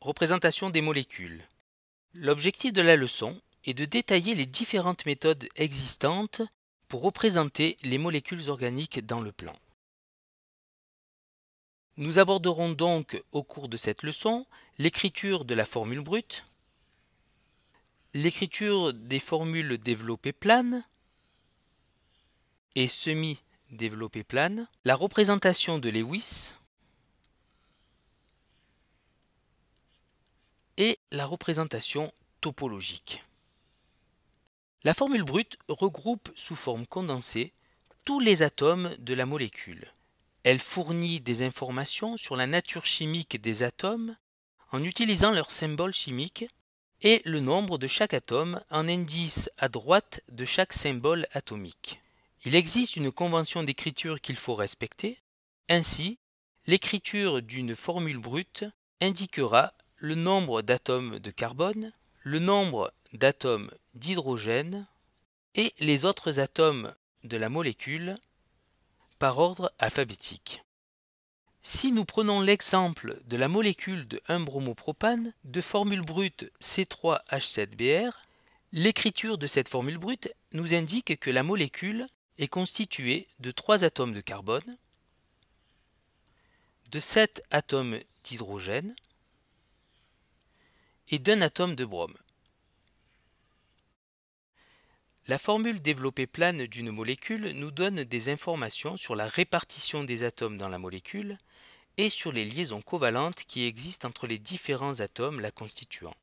Représentation des molécules. L'objectif de la leçon est de détailler les différentes méthodes existantes pour représenter les molécules organiques dans le plan. Nous aborderons donc au cours de cette leçon l'écriture de la formule brute, l'écriture des formules développées planes et semi-développées planes, la représentation de Lewis et la représentation topologique. La formule brute regroupe sous forme condensée tous les atomes de la molécule. Elle fournit des informations sur la nature chimique des atomes en utilisant leur symbole chimique et le nombre de chaque atome en indice à droite de chaque symbole atomique. Il existe une convention d'écriture qu'il faut respecter. Ainsi, l'écriture d'une formule brute indiquera le nombre d'atomes de carbone, le nombre d'atomes d'hydrogène et les autres atomes de la molécule par ordre alphabétique. Si nous prenons l'exemple de la molécule de 1-bromopropane de formule brute C3H7Br, l'écriture de cette formule brute nous indique que la molécule est constituée de 3 atomes de carbone, de 7 atomes d'hydrogène et d'un atome de brome. La formule développée plane d'une molécule nous donne des informations sur la répartition des atomes dans la molécule et sur les liaisons covalentes qui existent entre les différents atomes la constituant.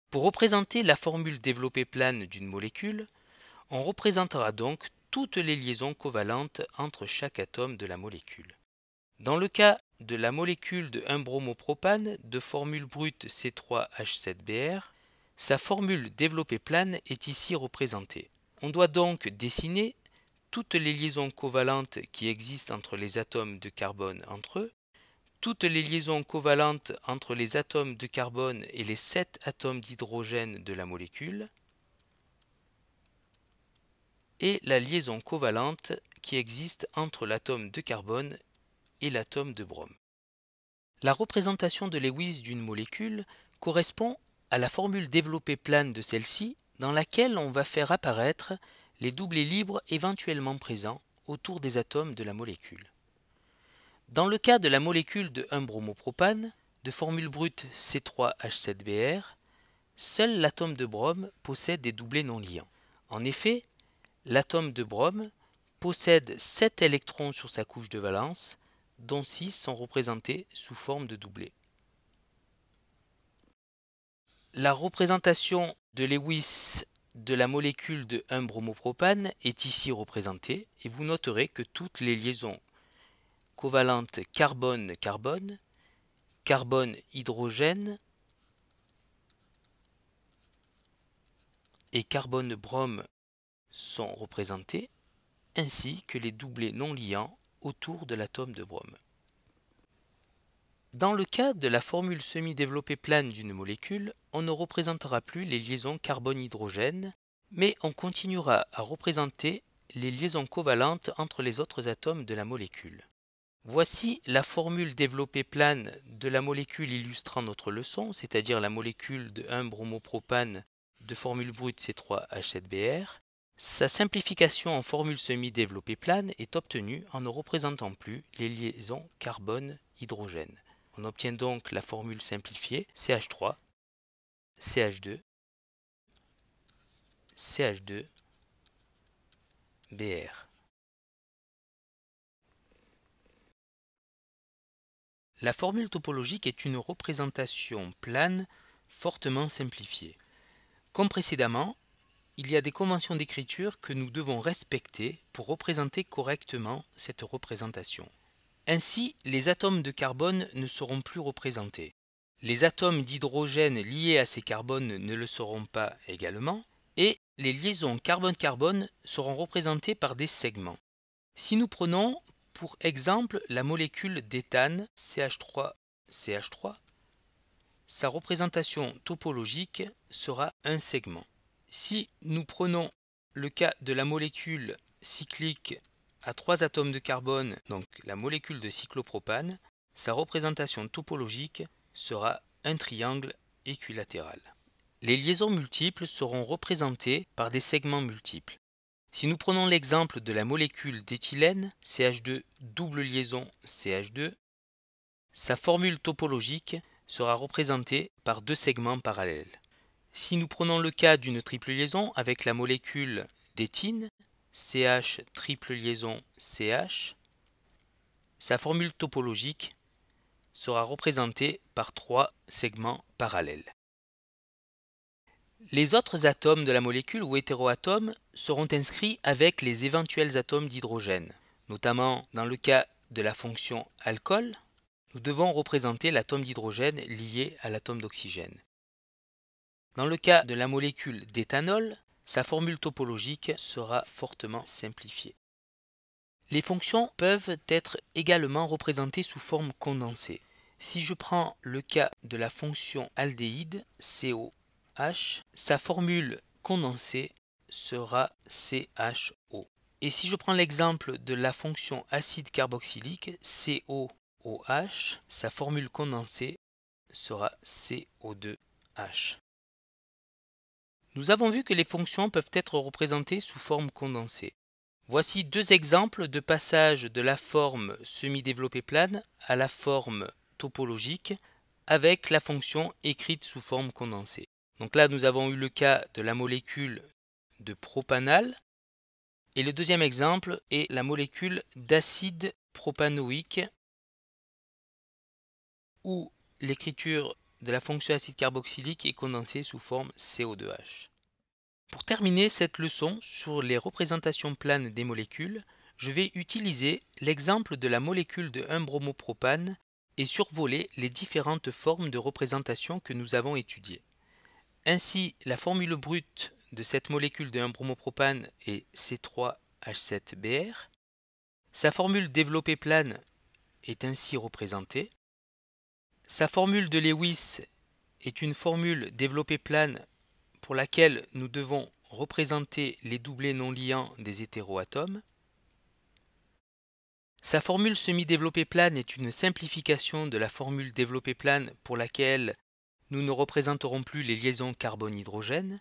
Pour représenter la formule développée plane d'une molécule, on représentera donc toutes les liaisons covalentes entre chaque atome de la molécule. Dans le cas de la molécule de 1-bromopropane de formule brute C3H7Br, sa formule développée plane est ici représentée. On doit donc dessiner toutes les liaisons covalentes qui existent entre les atomes de carbone entre eux, toutes les liaisons covalentes entre les atomes de carbone et les 7 atomes d'hydrogène de la molécule, et la liaison covalente qui existe entre l'atome de carbone et l'atome de brome. La représentation de Lewis d'une molécule correspond à la formule développée plane de celle-ci, dans laquelle on va faire apparaître les doublés libres éventuellement présents autour des atomes de la molécule. Dans le cas de la molécule de 1-bromopropane, de formule brute C3H7Br, seul l'atome de brome possède des doublés non liants. En effet, l'atome de brome possède 7 électrons sur sa couche de valence, dont 6 sont représentés sous forme de doublés. La représentation de Lewis de la molécule de 1-bromopropane est ici représentée et vous noterez que toutes les liaisons covalentes carbone-carbone, carbone-hydrogène et carbone-brome sont représentées, ainsi que les doublés non liants autour de l'atome de brome. Dans le cas de la formule semi-développée plane d'une molécule, on ne représentera plus les liaisons carbone-hydrogène, mais on continuera à représenter les liaisons covalentes entre les autres atomes de la molécule. Voici la formule développée plane de la molécule illustrant notre leçon, c'est-à-dire la molécule de 1-bromopropane de formule brute C3H7Br. Sa simplification en formule semi-développée plane est obtenue en ne représentant plus les liaisons carbone-hydrogène. On obtient donc la formule simplifiée CH3, CH2, CH2, Br. La formule topologique est une représentation plane fortement simplifiée. Comme précédemment, il y a des conventions d'écriture que nous devons respecter pour représenter correctement cette représentation. Ainsi, les atomes de carbone ne seront plus représentés. Les atomes d'hydrogène liés à ces carbones ne le seront pas également, et les liaisons carbone-carbone seront représentées par des segments. Si nous prenons pour exemple la molécule d'éthane CH3CH3, sa représentation topologique sera un segment. Si nous prenons le cas de la molécule cyclique à 3 atomes de carbone, donc la molécule de cyclopropane, sa représentation topologique sera un triangle équilatéral. Les liaisons multiples seront représentées par des segments multiples. Si nous prenons l'exemple de la molécule d'éthylène, CH2 double liaison CH2, sa formule topologique sera représentée par deux segments parallèles. Si nous prenons le cas d'une triple liaison avec la molécule d'éthine, CH triple liaison CH, sa formule topologique sera représentée par trois segments parallèles. Les autres atomes de la molécule ou hétéroatomes seront inscrits avec les éventuels atomes d'hydrogène. Notamment dans le cas de la fonction alcool, nous devons représenter l'atome d'hydrogène lié à l'atome d'oxygène. Dans le cas de la molécule d'éthanol, sa formule topologique sera fortement simplifiée. Les fonctions peuvent être également représentées sous forme condensée. Si je prends le cas de la fonction aldéhyde, COH, sa formule condensée sera CHO. Et si je prends l'exemple de la fonction acide carboxylique, COOH, sa formule condensée sera CO2H. Nous avons vu que les fonctions peuvent être représentées sous forme condensée. Voici deux exemples de passage de la forme semi-développée plane à la forme topologique avec la fonction écrite sous forme condensée. Donc là, nous avons eu le cas de la molécule de propanal et le deuxième exemple est la molécule d'acide propanoïque où l'écriture de la fonction acide carboxylique est condensée sous forme CO2H. Pour terminer cette leçon sur les représentations planes des molécules, je vais utiliser l'exemple de la molécule de 1-bromopropane et survoler les différentes formes de représentation que nous avons étudiées. Ainsi, la formule brute de cette molécule de 1-bromopropane est C3H7Br. Sa formule développée plane est ainsi représentée. Sa formule de Lewis est une formule développée plane pour laquelle nous devons représenter les doublés non liants des hétéroatomes. Sa formule semi-développée plane est une simplification de la formule développée plane pour laquelle nous ne représenterons plus les liaisons carbone-hydrogène.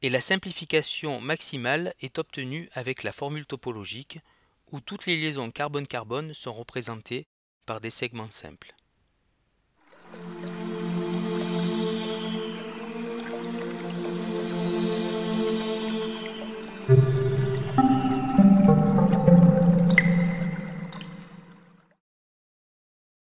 Et la simplification maximale est obtenue avec la formule topologique où toutes les liaisons carbone-carbone sont représentées par des segments simples.